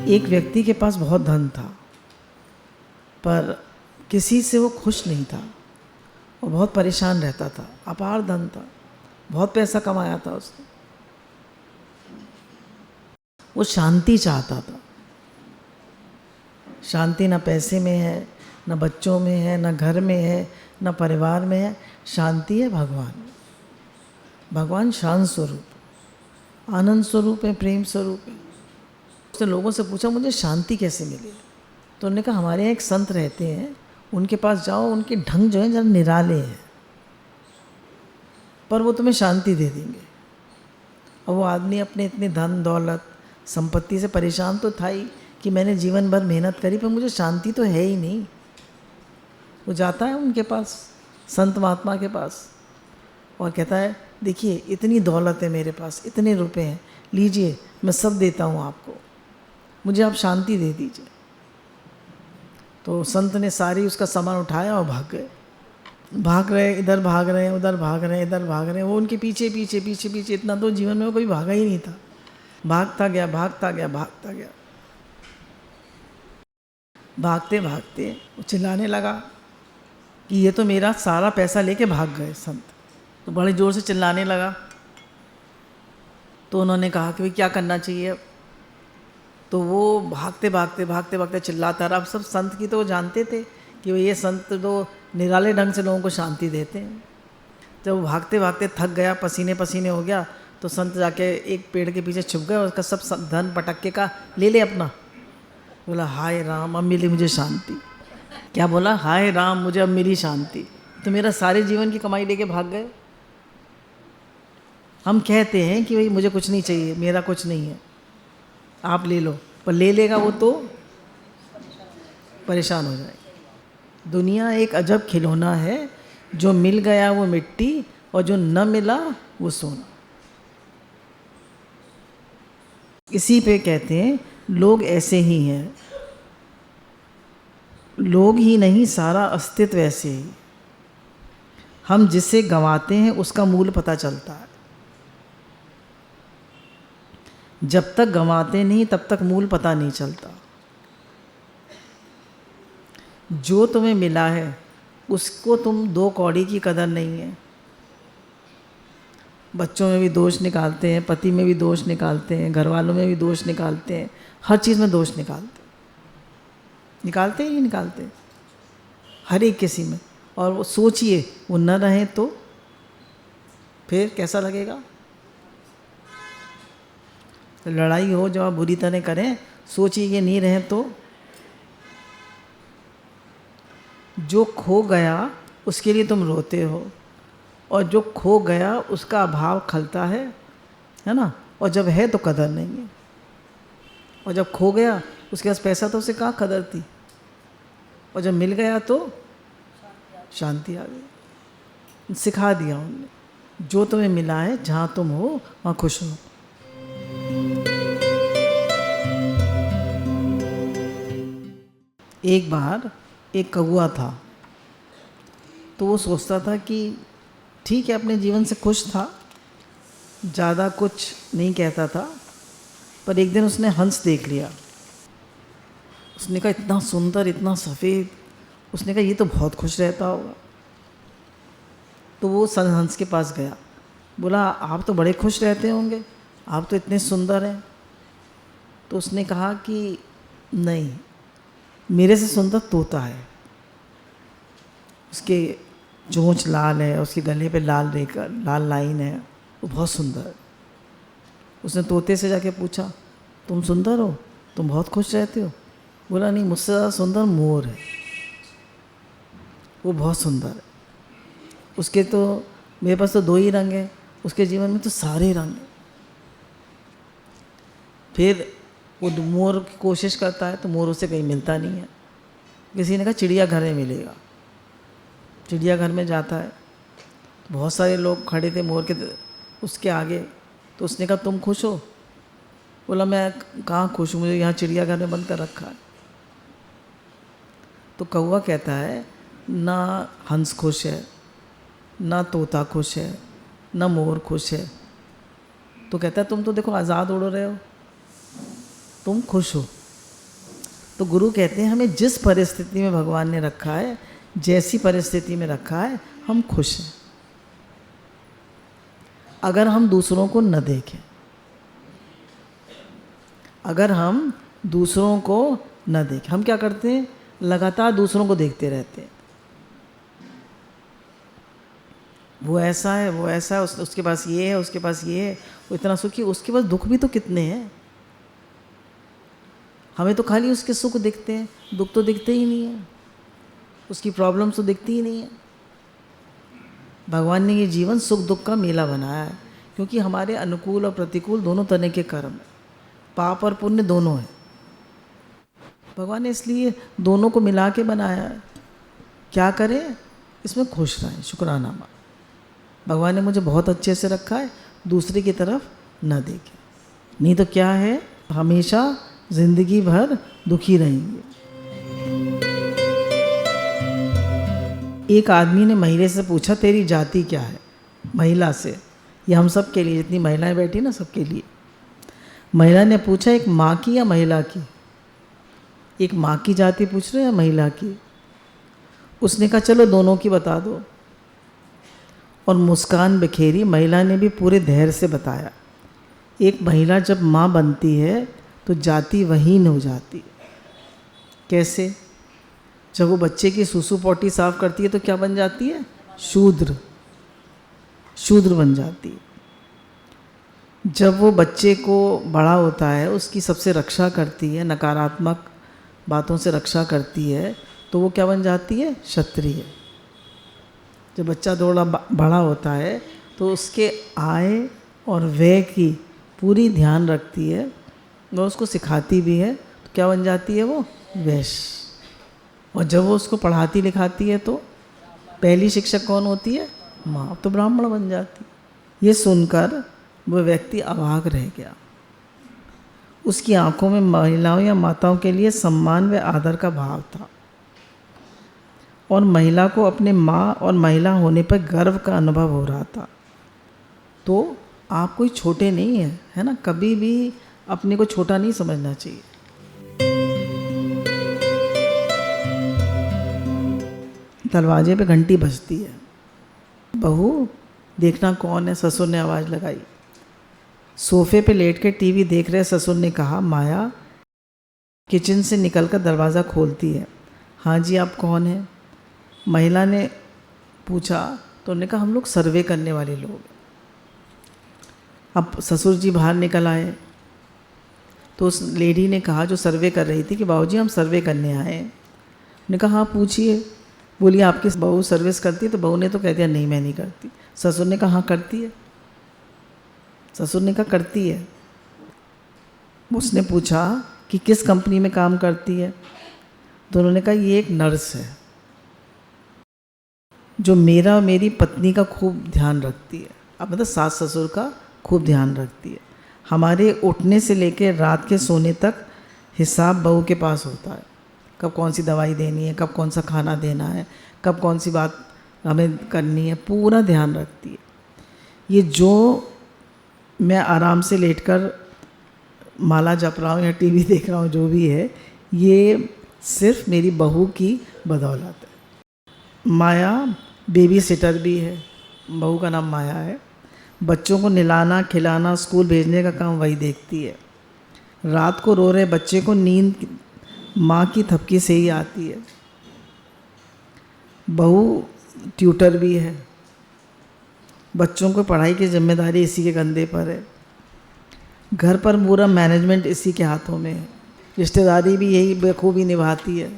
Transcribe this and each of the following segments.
एक व्यक्ति के पास बहुत धन था, पर किसी से वो खुश नहीं था और बहुत परेशान रहता था। अपार धन था, बहुत पैसा कमाया था उसने। वो शांति चाहता था। शांति ना पैसे में है, ना बच्चों में है, ना घर में है, ना परिवार में है। शांति है भगवान। भगवान शांत स्वरूप, आनंद स्वरूप है, प्रेम स्वरूप है। उसने लोगों से पूछा मुझे शांति कैसे मिले, तो उन्होंने कहा हमारे यहाँ एक संत रहते हैं, उनके पास जाओ, उनके ढंग जो है जरा निराले हैं, पर वो तुम्हें शांति दे देंगे। और वो आदमी अपने इतने धन दौलत संपत्ति से परेशान तो था ही कि मैंने जीवन भर मेहनत करी पर मुझे शांति तो है ही नहीं। वो जाता है उनके पास, संत महात्मा के पास, और कहता है देखिए इतनी दौलत है मेरे पास, इतने रुपए हैं, लीजिए मैं सब देता हूँ आपको, मुझे आप शांति दे दीजिए। तो संत ने सारी उसका सामान उठाया और भाग गए। भाग रहे, इधर भाग रहे हैं, उधर भाग रहे हैं, इधर भाग रहे हैं। वो उनके पीछे पीछे पीछे पीछे, इतना तो जीवन में कोई भागा ही नहीं था। भागता गया, भागता गया, भागता गया। भागते भागते वो चिल्लाने लगा कि ये तो मेरा सारा पैसा लेके भाग गए संत। तो बड़े ज़ोर से चिल्लाने लगा। तो उन्होंने कहा कि भाई क्या करना चाहिए अब। तो वो भागते भागते भागते भागते चिल्लाता रहा। अब सब संत की तो वो जानते थे कि भाई ये संत तो निराले ढंग से लोगों को शांति देते हैं। जब वो भागते भागते थक गया, पसीने पसीने हो गया, तो संत जाके एक पेड़ के पीछे छुप गया। उसका सब धन पटक के कहा ले ले अपना। बोला हाय राम, अब मिली मुझे शांति। क्या बोला? हाय राम, मुझे अब मिली शांति। तो मेरा सारे जीवन की कमाई लेके भाग गए। हम कहते हैं कि भाई मुझे कुछ नहीं चाहिए, मेरा कुछ नहीं है, आप ले लो, पर ले लेगा वो तो परेशान हो जाएगा। दुनिया एक अजब खिलौना है, जो मिल गया वो मिट्टी और जो न मिला वो सोना। इसी पे कहते हैं लोग ऐसे ही हैं। लोग ही नहीं, सारा अस्तित्व ऐसे ही। हम जिसे गंवाते हैं उसका मूल पता चलता है। जब तक गंवाते नहीं तब तक मूल पता नहीं चलता। जो तुम्हें मिला है उसको तुम दो कौड़ी की कदर नहीं है। बच्चों में भी दोष निकालते हैं, पति में भी दोष निकालते हैं, घर वालों में भी दोष निकालते हैं, हर चीज़ में दोष निकालते ही नहीं निकालते, हर एक किसी में। और वो सोचिए वो न रहे तो फिर कैसा लगेगा। तो लड़ाई हो जब आप बुरी तरह करें, सोचिए ये नहीं रहे तो। जो खो गया उसके लिए तुम रोते हो, और जो खो गया उसका अभाव खलता है ना। और जब है तो कदर नहीं है, और जब खो गया उसके पास पैसा तो उसे कहाँ कदर थी, और जब मिल गया तो शांति आ गई। सिखा दिया उन्होंने, जो तुम्हें मिला है जहाँ तुम हो वहाँ खुश हो। एक बार एक कौवा था, तो वो सोचता था कि ठीक है अपने जीवन से खुश था, ज़्यादा कुछ नहीं कहता था। पर एक दिन उसने हंस देख लिया। उसने कहा इतना सुंदर, इतना सफ़ेद। उसने कहा ये तो बहुत खुश रहता होगा। तो वो हंस के पास गया, बोला आप तो बड़े खुश रहते होंगे, आप तो इतने सुंदर हैं। तो उसने कहा कि नहीं, मेरे से सुंदर तोता है। उसके चोंच लाल है, उसके गले पे लाल लाइन है, वो बहुत सुंदर है। उसने तोते से जाके पूछा तुम सुंदर हो, तुम बहुत खुश रहते हो? बोला नहीं, मुझसे ज़्यादा सुंदर मोर है, वो बहुत सुंदर है। उसके तो मेरे पास तो दो ही रंग हैं, उसके जीवन में तो सारे रंग हैं। फिर वो मोर की कोशिश करता है तो मोर उससे कहीं मिलता नहीं है। किसी ने कहा चिड़ियाघर में मिलेगा। चिड़ियाघर में जाता है, बहुत सारे लोग खड़े थे मोर के उसके आगे। तो उसने कहा तुम खुश हो? बोला मैं कहाँ खुश हूँ, मुझे यहाँ चिड़ियाघर में बंद कर रखा है। तो कौवा कहता है ना हंस खुश है, ना तोता खुश है, ना मोर खुश है। तो कहता है तुम तो देखो आज़ाद उड़ रहे हो, तुम खुश हो। तो गुरु कहते हैं हमें जिस परिस्थिति में भगवान ने रखा है, जैसी परिस्थिति में रखा है, हम खुश हैं। अगर हम दूसरों को न देखें, अगर हम दूसरों को न देखें, हम क्या करते हैं, लगातार दूसरों को देखते रहते हैं। वो ऐसा है, वो ऐसा है, उसके पास ये है, उसके पास ये है, वो इतना सुखी, उसके पास दुख भी तो कितने हैं। हमें तो खाली उसके सुख दिखते हैं, दुख तो दिखते ही नहीं है, उसकी प्रॉब्लम्स तो दिखती ही नहीं है। भगवान ने ये जीवन सुख दुख का मेला बनाया है, क्योंकि हमारे अनुकूल और प्रतिकूल दोनों तरह के कर्म हैं, पाप और पुण्य दोनों हैं। भगवान ने इसलिए दोनों को मिला के बनाया है। क्या करें, इसमें खुश रहें, शुक्राना माँ। भगवान ने मुझे बहुत अच्छे से रखा है, दूसरे की तरफ न देखें, नहीं तो क्या है, हमेशा जिंदगी भर दुखी रहेंगे। एक आदमी ने महिला से पूछा, तेरी जाति क्या है? महिला से, ये हम सब के लिए, जितनी महिलाएं बैठी ना, सबके लिए। महिला ने पूछा, एक माँ की या महिला की? एक माँ की जाति पूछ रहे हैं या महिला की? उसने कहा चलो दोनों की बता दो। और मुस्कान बिखेरी महिला ने भी पूरे धैर्य से बताया, एक महिला जब माँ बनती है तो जाति वहीन हो जाती है। कैसे? जब वो बच्चे की सुसु पोटी साफ करती है तो क्या बन जाती है? शूद्र, शूद्र बन जाती है। जब वो बच्चे को बड़ा होता है, उसकी सबसे रक्षा करती है, नकारात्मक बातों से रक्षा करती है, तो वो क्या बन जाती है? क्षत्रिय। जब बच्चा थोड़ा बड़ा होता है तो उसके आय और व्यय की पूरी ध्यान रखती है, वो उसको सिखाती भी है, तो क्या बन जाती है? वो वैश्य। और जब वो उसको पढ़ाती लिखाती है तो पहली शिक्षक कौन होती है? माँ, तो ब्राह्मण बन जाती। ये सुनकर वो व्यक्ति अभाग रह गया। उसकी आंखों में महिलाओं या माताओं के लिए सम्मान व आदर का भाव था, और महिला को अपने माँ और महिला होने पर गर्व का अनुभव हो रहा था। तो आप कोई छोटे नहीं हैं, है ना? कभी भी अपने को छोटा नहीं समझना चाहिए। दरवाजे पे घंटी बजती है। बहू, देखना कौन है? ससुर ने आवाज़ लगाई। सोफे पे लेट के टीवी देख रहे ससुर ने कहा, माया किचन से निकलकर दरवाज़ा खोलती है। हाँ जी, आप कौन हैं? महिला ने पूछा तो उन्होंने कहा, हम लोग सर्वे करने वाले लोग। अब ससुर जी बाहर निकल आए तो उस लेडी ने कहा, जो सर्वे कर रही थी, कि बाबूजी हम सर्वे करने आए हैं। उन्होंने कहा हाँ पूछिए। बोली आपकी बहू सर्विस करती है? तो बहू ने तो कह दिया नहीं मैं नहीं करती। ससुर ने कहा हाँ करती है। ससुर ने कहा करती है। उसने पूछा कि किस कंपनी में काम करती है? तो उन्होंने कहा ये एक नर्स है जो मेरा और मेरी पत्नी का खूब ध्यान रखती है। अब मतलब सास ससुर का खूब ध्यान रखती है। हमारे उठने से लेकर रात के सोने तक हिसाब बहू के पास होता है, कब कौन सी दवाई देनी है, कब कौन सा खाना देना है, कब कौन सी बात हमें करनी है, पूरा ध्यान रखती है। ये जो मैं आराम से लेटकर माला जप रहा हूँ या टीवी देख रहा हूँ, जो भी है, ये सिर्फ मेरी बहू की बदौलत है। माया बेबी सिटर भी है, बहू का नाम माया है। बच्चों को नहलाना खिलाना स्कूल भेजने का काम वही देखती है। रात को रो रहे बच्चे को नींद माँ की थपकी से ही आती है। बहू ट्यूटर भी है, बच्चों को पढ़ाई की जिम्मेदारी इसी के कंधे पर है। घर पर पूरा मैनेजमेंट इसी के हाथों में है। रिश्तेदारी भी यही बखूबी निभाती है।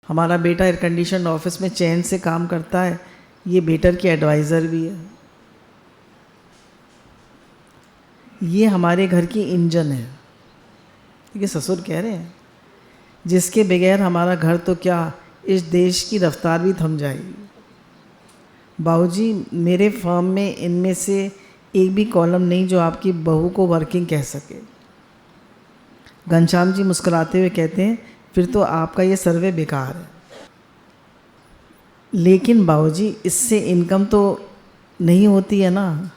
हमारा बेटा एयर कंडीशन ऑफिस में चैन से काम करता है, ये बेटर की एडवाइज़र भी है। ये हमारे घर की इंजन है। ये ससुर कह रहे हैं, जिसके बगैर हमारा घर तो क्या, इस देश की रफ्तार भी थम जाएगी। बाबूजी, मेरे फर्म में इनमें से एक भी कॉलम नहीं जो आपकी बहू को वर्किंग कह सके। घनश्याम जी मुस्कुराते हुए कहते हैं, फिर तो आपका ये सर्वे बेकार है। लेकिन बाबूजी, इससे इनकम तो नहीं होती है ना,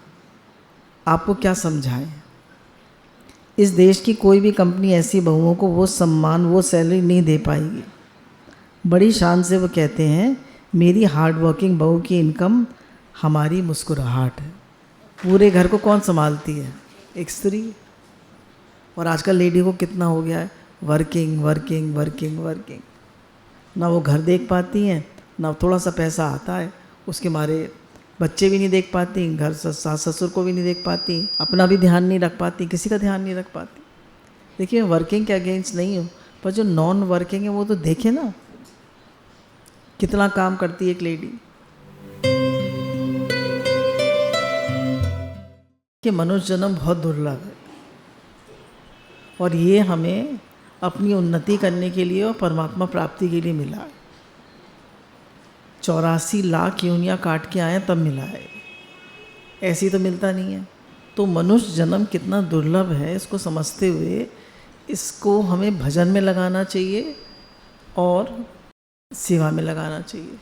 आपको क्या समझाएं। इस देश की कोई भी कंपनी ऐसी बहुओं को वो सम्मान, वो सैलरी नहीं दे पाएगी। बड़ी शान से वो कहते हैं, मेरी हार्ड वर्किंग बहू की इनकम हमारी मुस्कुराहट है। पूरे घर को कौन संभालती है? एक स्त्री। और आजकल लेडी को कितना हो गया है, वर्किंग वर्किंग वर्किंग वर्किंग। ना वो घर देख पाती हैं, ना थोड़ा सा पैसा आता है, उसके मारे बच्चे भी नहीं देख पाती, घर सास ससुर को भी नहीं देख पाती, अपना भी ध्यान नहीं रख पाती, किसी का ध्यान नहीं रख पाती। देखिए, वर्किंग के अगेंस्ट नहीं हूँ, पर जो नॉन वर्किंग है वो तो देखे ना कितना काम करती है एक लेडी। कि मनुष्य जन्म बहुत दुर्लभ है और ये हमें अपनी उन्नति करने के लिए और परमात्मा प्राप्ति के लिए मिला है। 84 लाख योनियाँ काट के आए तब मिला है, ऐसी तो मिलता नहीं है। तो मनुष्य जन्म कितना दुर्लभ है, इसको समझते हुए इसको हमें भजन में लगाना चाहिए और सेवा में लगाना चाहिए।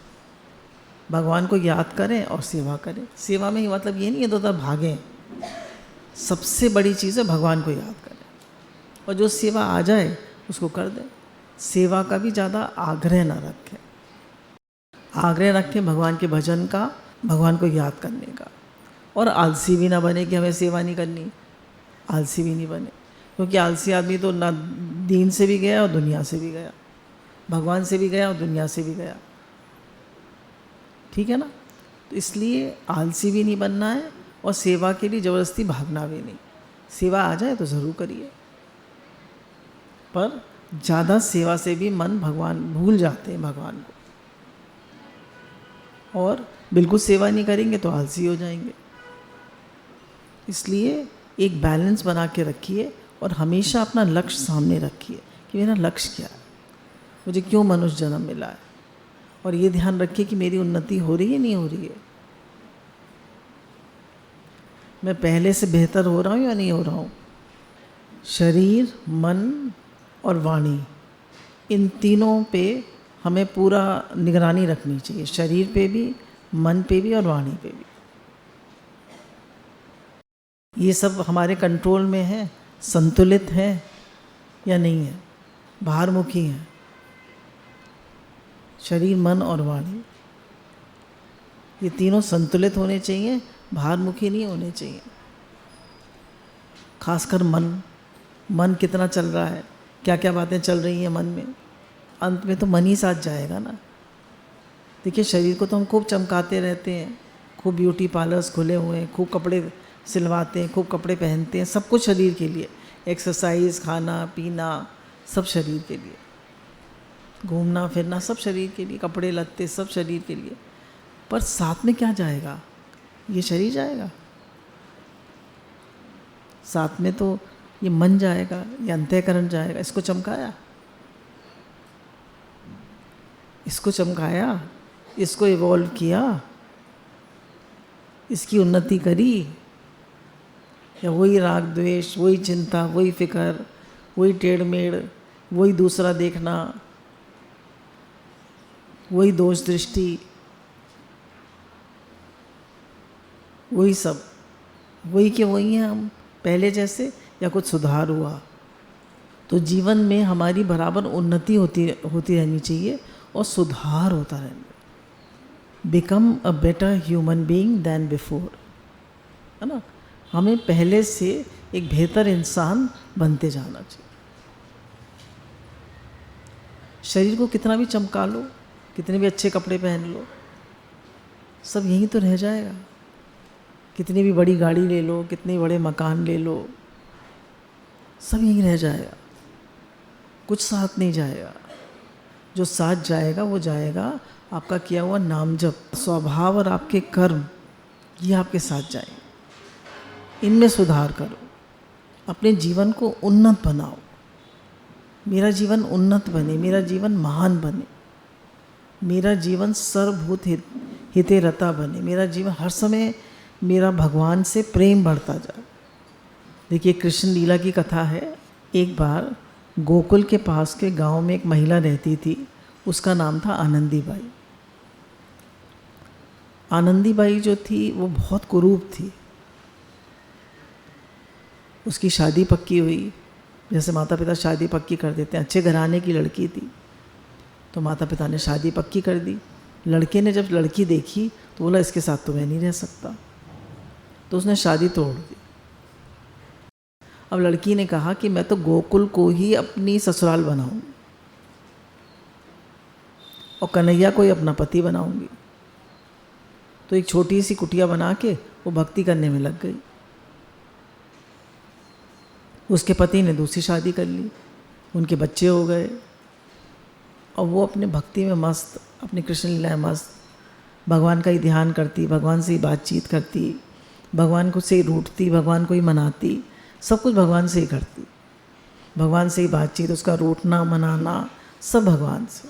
भगवान को याद करें और सेवा करें। सेवा में ही मतलब ये नहीं है दो तरफ भागें, सबसे बड़ी चीज़ है भगवान को याद करें और जो सेवा आ जाए उसको कर दें। सेवा का भी ज़्यादा आग्रह ना रखें, आग्रह रखें भगवान के भजन का, भगवान को याद करने का। और आलसी भी ना बने कि हमें सेवा नहीं करनी, आलसी भी नहीं बने, क्योंकि आलसी आदमी तो ना दीन से भी गया और दुनिया से भी गया, भगवान से भी गया और दुनिया से भी गया। ठीक है ना? तो इसलिए आलसी भी नहीं बनना है और सेवा के लिए ज़बरदस्ती भागना भी नहीं। सेवा आ जाए तो ज़रूर करिए, पर ज़्यादा सेवा से भी मन भगवान भूल जाते हैं भगवान को, और बिल्कुल सेवा नहीं करेंगे तो आलसी हो जाएंगे। इसलिए एक बैलेंस बना के रखिए और हमेशा अपना लक्ष्य सामने रखिए कि मेरा लक्ष्य क्या है, मुझे क्यों मनुष्य जन्म मिला है, और ये ध्यान रखिए कि मेरी उन्नति हो रही है नहीं हो रही है, मैं पहले से बेहतर हो रहा हूँ या नहीं हो रहा हूँ। शरीर, मन और वाणी, इन तीनों पे हमें पूरा निगरानी रखनी चाहिए, शरीर पे भी, मन पे भी और वाणी पे भी। ये सब हमारे कंट्रोल में है, संतुलित है या नहीं है, बाहरमुखी है। शरीर, मन और वाणी, ये तीनों संतुलित होने चाहिए, बाहरमुखी नहीं होने चाहिए। खासकर मन कितना चल रहा है, क्या क्या बातें चल रही हैं मन में, अंत में तो मन ही साथ जाएगा ना। देखिए, शरीर को तो हम खूब चमकाते रहते हैं, खूब ब्यूटी पार्लर्स खुले हुए हैं, खूब कपड़े सिलवाते हैं, खूब कपड़े पहनते हैं, सब कुछ शरीर के लिए, एक्सरसाइज, खाना पीना सब शरीर के लिए, घूमना फिरना सब शरीर के लिए, कपड़े लत्ते सब शरीर के लिए। पर साथ में क्या जाएगा? ये शरीर जाएगा, साथ में तो ये मन जाएगा, ये अंतःकरण जाएगा। इसको चमकाया, इसको चमकाया, इसको इवॉल्व किया, इसकी उन्नति करी, या वही राग द्वेष, वही चिंता, वही फिक्र, वही टेढ़ मेढ़, वही दूसरा देखना, वही दोष दृष्टि, वही सब, वही के वही हैं हम पहले जैसे, या कुछ सुधार हुआ? तो जीवन में हमारी बराबर उन्नति होती रहनी चाहिए और सुधार होता रहना। Become a better human being then before, है ना? हमें पहले से एक बेहतर इंसान बनते जाना चाहिए। शरीर को कितना भी चमका लो, कितने भी अच्छे कपड़े पहन लो, सब यहीं तो रह जाएगा। कितनी भी बड़ी गाड़ी ले लो, कितने बड़े मकान ले लो, सब यहीं रह जाएगा, कुछ साथ नहीं जाएगा। जो साथ जाएगा वो जाएगा आपका किया हुआ नाम जप, स्वभाव और आपके कर्म, ये आपके साथ जाएंगे। इनमें सुधार करो, अपने जीवन को उन्नत बनाओ। मेरा जीवन उन्नत बने, मेरा जीवन महान बने, मेरा जीवन सर्वभूत हिते रता बने, मेरा जीवन हर समय मेरा भगवान से प्रेम बढ़ता जाए। देखिए, कृष्ण लीला की कथा है। एक बार गोकुल के पास के गांव में एक महिला रहती थी, उसका नाम था आनंदी बाई। आनंदी बाई जो थी वो बहुत कुरूप थी, उसकी शादी पक्की हुई, जैसे माता पिता शादी पक्की कर देते हैं। अच्छे घराने की लड़की थी, तो माता पिता ने शादी पक्की कर दी। लड़के ने जब लड़की देखी तो बोला इसके साथ तो मैं नहीं रह सकता, तो उसने शादी तोड़ दी। अब लड़की ने कहा कि मैं तो गोकुल को ही अपनी ससुराल बनाऊंगी और कन्हैया को ही अपना पति बनाऊंगी। तो एक छोटी सी कुटिया बना के वो भक्ति करने में लग गई। उसके पति ने दूसरी शादी कर ली, उनके बच्चे हो गए और वो अपने भक्ति में मस्त, अपनी कृष्ण लीला में मस्त, भगवान का ही ध्यान करती, भगवान से ही बातचीत करती, भगवान को से ही रूठती, भगवान को ही मनाती, सब कुछ भगवान से ही करती, भगवान से ही बातचीत, उसका रूठना मनाना सब भगवान से।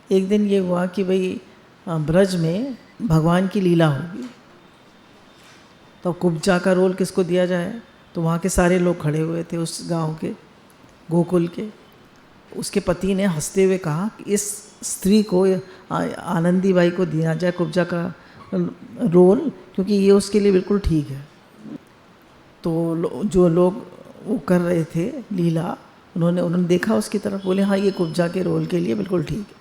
एक दिन ये हुआ कि भाई ब्रज में भगवान की लीला होगी, तो कुब्जा का रोल किसको दिया जाए, तो वहाँ के सारे लोग खड़े हुए थे उस गांव के, गोकुल के। उसके पति ने हंसते हुए कहा कि इस स्त्री को, आनंदी बाई को दिया जाए कुब्जा का रोल, क्योंकि ये उसके लिए बिल्कुल ठीक है। तो जो लोग वो कर रहे थे लीला, उन्होंने देखा उसकी तरफ, बोले हाँ ये कुब्जा के रोल के लिए बिल्कुल ठीक है।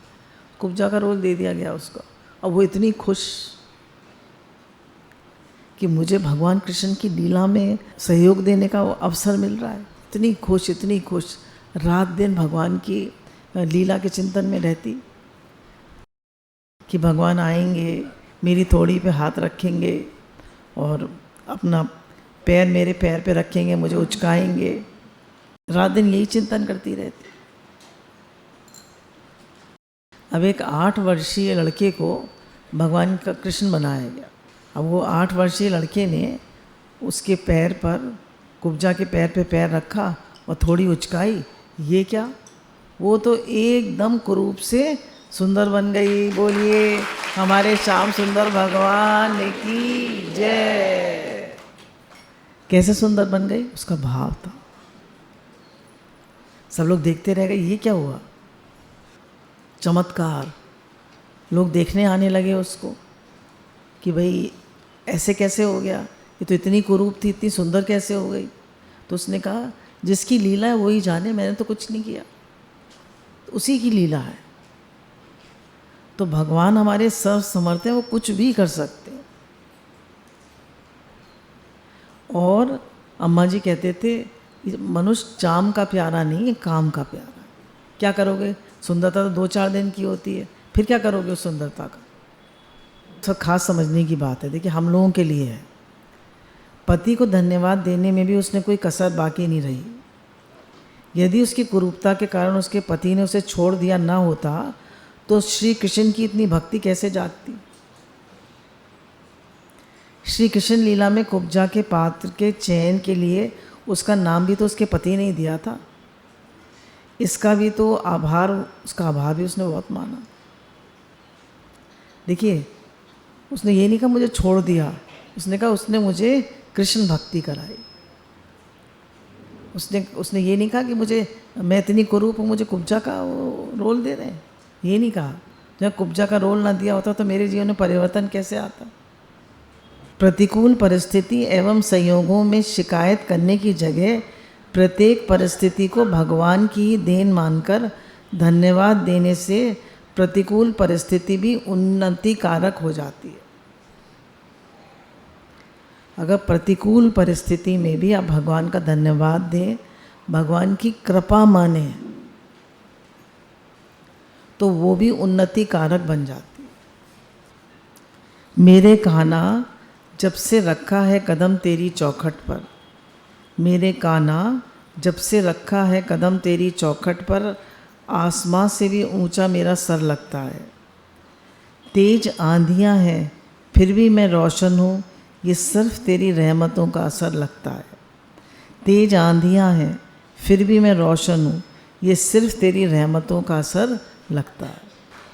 कुब्जा का रोल दे दिया गया उसको। अब वो इतनी खुश कि मुझे भगवान कृष्ण की लीला में सहयोग देने का वो अवसर मिल रहा है। इतनी खुश, रात दिन भगवान की लीला के चिंतन में रहती कि भगवान आएंगे, मेरी थोड़ी पे हाथ रखेंगे और अपना पैर मेरे पैर पे रखेंगे, मुझे उचकाएंगे। रात दिन यही चिंतन करती रहती। अब एक 8 वर्षीय लड़के को भगवान का कृष्ण बनाया गया। अब वो 8 वर्षीय लड़के ने उसके पैर पर, कुब्जा के पैर पे पैर रखा और थोड़ी उचकाई। ये क्या, वो तो एकदम कुरूप से सुंदर बन गई। बोलिए हमारे श्याम सुंदर भगवान की जय। कैसे सुंदर बन गई, उसका भाव था। सब लोग देखते रह गए, ये क्या हुआ, चमत्कार। लोग देखने आने लगे उसको कि भाई ऐसे कैसे हो गया, ये तो इतनी कुरूप थी, इतनी सुंदर कैसे हो गई। तो उसने कहा जिसकी लीला है वही जाने, मैंने तो कुछ नहीं किया, तो उसी की लीला है। तो भगवान हमारे सर्व समर्थ हैं, वो कुछ भी कर सकते हैं। और अम्मा जी कहते थे मनुष्य चाम का प्यारा नहीं है, काम का प्यारा है। क्या करोगे, सुंदरता तो 2-4 दिन की होती है, फिर क्या करोगे उस सुंदरता का। सब खास समझने की बात है। देखिए हम लोगों के लिए है, पति को धन्यवाद देने में भी उसने कोई कसर बाकी नहीं रही। यदि उसकी कुरूपता के कारण उसके पति ने उसे छोड़ दिया ना होता तो श्री कृष्ण की इतनी भक्ति कैसे जागती। श्री कृष्ण लीला में कुब्जा के पात्र के चयन के लिए उसका नाम भी तो उसके पति ने ही दिया था। इसका भी तो आभार, उसका आभार भी उसने बहुत माना। देखिए उसने ये नहीं कहा मुझे छोड़ दिया, उसने कहा उसने मुझे कृष्ण भक्ति कराई। उसने ये नहीं कहा कि मुझे, मैं इतनी कुरूप हूँ, मुझे कुब्जा का रोल दे रहे हैं, ये नहीं कहा। जब कुब्जा का रोल ना दिया होता तो मेरे जीवन में परिवर्तन कैसे आता। प्रतिकूल परिस्थिति एवं संयोगों में शिकायत करने की जगह प्रत्येक परिस्थिति को भगवान की ही देन मानकर धन्यवाद देने से प्रतिकूल परिस्थिति भी उन्नति कारक हो जाती है। अगर प्रतिकूल परिस्थिति में भी आप भगवान का धन्यवाद दें, भगवान की कृपा माने, तो वो भी उन्नति कारक बन जाती है। मेरे कान्हा जब से रखा है कदम तेरी चौखट पर, मेरे कान्हा जब से रखा है कदम तेरी चौखट पर, आसमां से भी ऊंचा मेरा सर लगता है। तेज आंधियां हैं फिर भी मैं रोशन हूँ, ये सिर्फ तेरी रहमतों का असर लगता है। तेज आंधियां हैं फिर भी मैं रोशन हूँ, ये सिर्फ तेरी रहमतों का असर लगता है।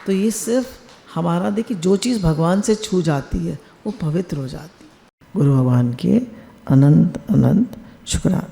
तो ये सिर्फ हमारा, देखिए जो चीज़ भगवान से छू जाती है वो पवित्र हो जाती है। गुरु भगवान के अनंत अनंत शुक्राना।